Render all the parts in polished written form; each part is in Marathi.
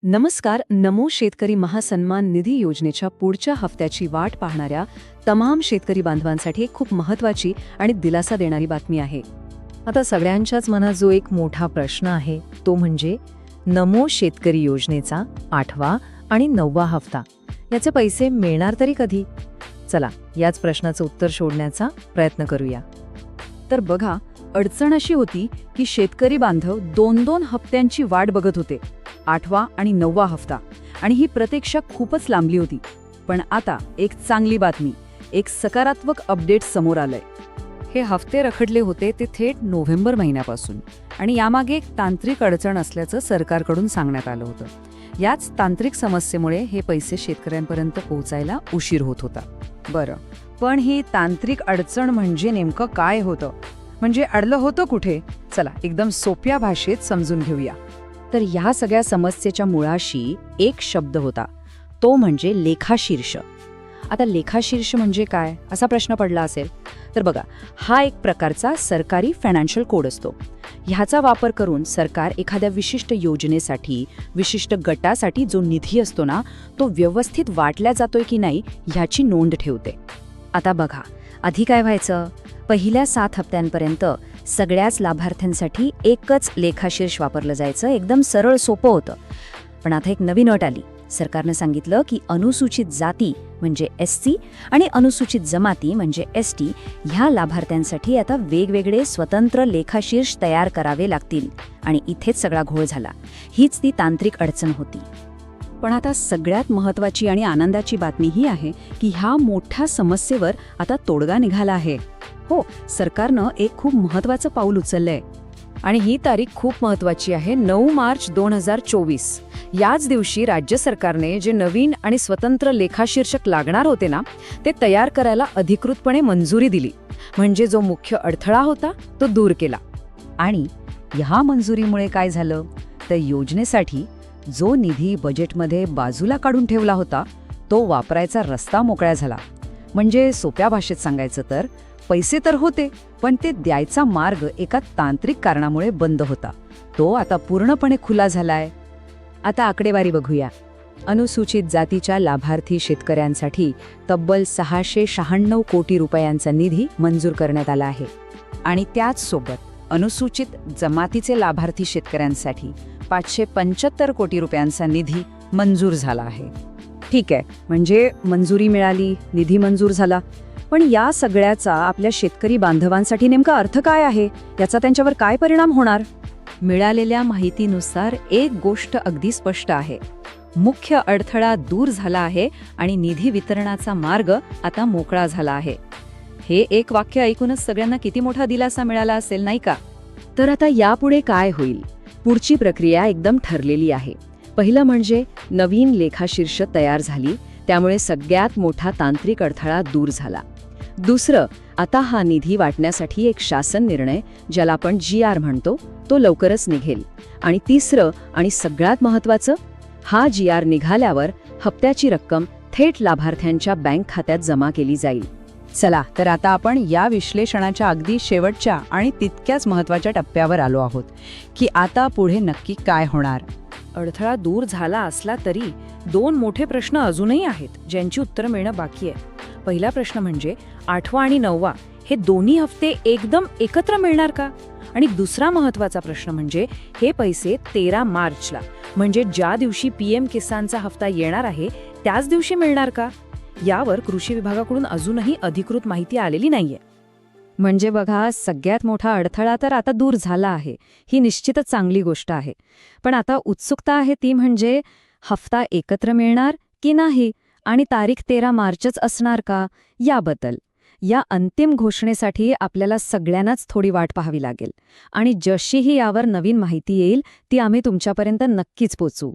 नमस्कार. नमो शेतकरी महासन्मान निधी योजनेच्या पुढच्या हफ्त्याची वाट पाहणाऱ्या तमाम शेतकरी बांधवांसाठी एक खूप महत्त्वाची आणि दिलासा देणारी बातमी आहे. आता सगळ्यांच्याच मनात जो एक मोठा प्रश्न आहे तो म्हणजे नमो शेतकरी योजनेचा 8वा आणि 9वा हप्ता. याचे पैसे मिळणार तरी कधी? चला याच प्रश्नाचं उत्तर शोधण्याचा प्रयत्न करूया. तर बघा, अडचण अशी होती की शेतकरी बांधव 2-2 हप्त्यांची वाट बघत होते, 8वा आणि 9वा हफ्ता, आणि ही प्रतीक्षा खूपच लांबली होती. पण आता एक चांगली बातमी, एक सकारात्मक अपडेट समोर आलंय. हे हफ्ते रखडले होते ते थेट नोव्हेंबर महिन्यापासून, आणि यामागे एक तांत्रिक अडचण असल्याचं सरकारकडून सांगण्यात आलं होतं. याच तांत्रिक समस्येमुळे हे पैसे शेतकऱ्यांपर्यंत पोहोचायला उशीर होत होता. बरं, पण ही तांत्रिक अडचण म्हणजे नेमकं काय होतं? म्हणजे अडलं होतं कुठे? चला एकदम सोप्या भाषेत समजून घेऊया. तर ह्या सगळ्या समस्येच्या मुळाशी एक शब्द होता, तो म्हणजे लेखाशीर्ष. आता लेखाशीर्ष म्हणजे काय, असा प्रश्न पडला असेल तर बघा, हा एक प्रकारचा सरकारी फायनान्शियल कोड असतो. ह्याचा वापर करून सरकार एखाद्या विशिष्ट योजनेसाठी, विशिष्ट गटासाठी जो निधी असतो ना, तो व्यवस्थित वाटला जातोय की नाही ह्याची नोंद ठेवते. आता बघा, आधी काय व्हायचं, पहिल्या 7 हप्त्यांपर्यंत सगळ्याच लाभार्थ्यांसाठी एकच लेखाशीर्ष वापरलं जायचं. एकदम सरळ सोपं होतं. पण आता एक नवीन अट आली. सरकारनं सांगितलं की अनुसूचित जाती म्हणजे SC आणि अनुसूचित जमाती म्हणजे ST ह्या लाभार्थ्यांसाठी आता वेगवेगळे स्वतंत्र लेखाशीर्ष तयार करावे लागतील. आणि इथेच सगळा घोळ झाला. हीच ती तांत्रिक अडचण होती. पण आता सगळ्यात महत्त्वाची आणि आनंदाची बातमी ही आहे की ह्या मोठ्या समस्येवर आता तोडगा निघाला आहे. हो, सरकारनं एक खूप महत्त्वाचं पाऊल उचललंय. आणि ही तारीख खूप महत्त्वाची आहे, 9 मार्च 2024. याच दिवशी राज्य सरकारने जे नवीन आणि स्वतंत्र लेखाशीर्षक लागणार होते ना, ते तयार करायला अधिकृतपणे मंजुरी दिली. म्हणजे जो मुख्य अडथळा होता तो दूर केला. आणि ह्या मंजुरीमुळे काय झालं, तर योजनेसाठी जो निधी बजेटमध्ये बाजूला काढून ठेवला होता तो वापरायचा रस्ता मोकळा झाला. म्हणजे सोप्या भाषेत सांगायचं तर पैसे तर होते, पण ते द्यायचा मार्ग एका तांत्रिक कारणामुळे बंद होता. तो आता पूर्णपणे खुला झालाय. आता आकडेवारी बघूया. अनुसूचित जातीच्या लाभार्थी शेतकऱ्यांसाठी तब्बल 696 कोटी रुपयांचा निधी मंजूर करण्यात आला आहे. आणि त्याच सोबत अनुसूचित जमातीचे लाभार्थी शेतकऱ्यांसाठी 575 कोटी रुपयांचा निधी मंजूर झाला आहे. ठीक आहे, म्हणजे मंजुरी मिळाली, निधी मंजूर झाला. पण या सगळ्याचा आपल्या शेतकरी बांधवांसाठी नेमका अर्थ काय आहे, याचा त्यांच्यावर काय परिणाम होणार? मिळालेल्या माहितीनुसार एक गोष्ट अगदी स्पष्ट आहे. मुख्य अडथळा दूर झाला आहे आणि निधी वितरणाचा मार्ग आता मोकळा झाला आहे. हे एक वाक्य ऐकूनच सगळ्यांना किती मोठा दिलासा मिळाला असेल, नाही का? तर आता यापुढे काय होईल? पुढची प्रक्रिया एकदम ठरलेली आहे. पहिलं म्हणजे नवीन लेखाशीर्ष तयार झाली, त्यामुळे सगळ्यात मोठा तांत्रिक अडथळा दूर झाला. दुसरं, आता हा निधी वाटण्यासाठी एक शासन निर्णय, ज्याला आपण GR म्हणतो, तो लवकरच निघेल. आणि तिसरं आणि सगळ्यात महत्त्वाचं, हा GR निघाल्यावर हप्त्याची रक्कम थेट लाभार्थ्यांच्या बँक खात्यात जमा केली जाईल. चला, तर आता आपण या विश्लेषणाच्या अगदी शेवटच्या आणि तितक्याच महत्त्वाच्या टप्प्यावर आलो आहोत की आता पुढे नक्की काय होणार. अडथळा दूर झाला असला तरी 2 मोठे प्रश्न अजूनही आहेत, ज्यांची उत्तरं मिळणं बाकी आहे. पहिला प्रश्न म्हणजे 8वा आणि 9वा हे दोन्ही हफ्ते एकदम एकत्र मिळणार का? आणि दुसरा महत्त्वाचा प्रश्न म्हणजे हे पैसे 13 मार्चला, म्हणजे ज्या दिवशी PM किसानचा हफ्ता येणार आहे त्याच दिवशी मिळणार का? यावर कृषी विभागाकडून अजूनही अधिकृत माहिती आलेली नाहीये. म्हणजे बघा, सगळ्यात मोठा अडथळा तर आता दूर झाला आहे. ही निश्चितच चांगली गोष्ट आहे. पण आता उत्सुकता आहे ती म्हणजे हफ्ता एकत्र मिळणार की नाही, आणि तारीख 13 मार्चच असणार का, याबद्दल. या अंतिम घोषणेसाठी आपल्याला सगळ्यांनाच थोडी वाट पाहावी लागेल. आणि जशीही यावर नवीन माहिती येईल ती आम्ही तुमच्यापर्यंत नक्कीच पोचवू.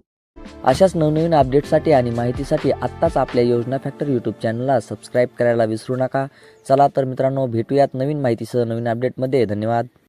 अशाच नवनवीन अपडेटसाठी आणि माहितीसाठी आत्ताच आपल्या योजना फॅक्टर यूट्यूब चॅनलला सबस्क्राईब करायला विसरू नका. चला तर मित्रांनो, भेटूयात नवीन माहितीसह नवीन अपडेटमध्ये. धन्यवाद.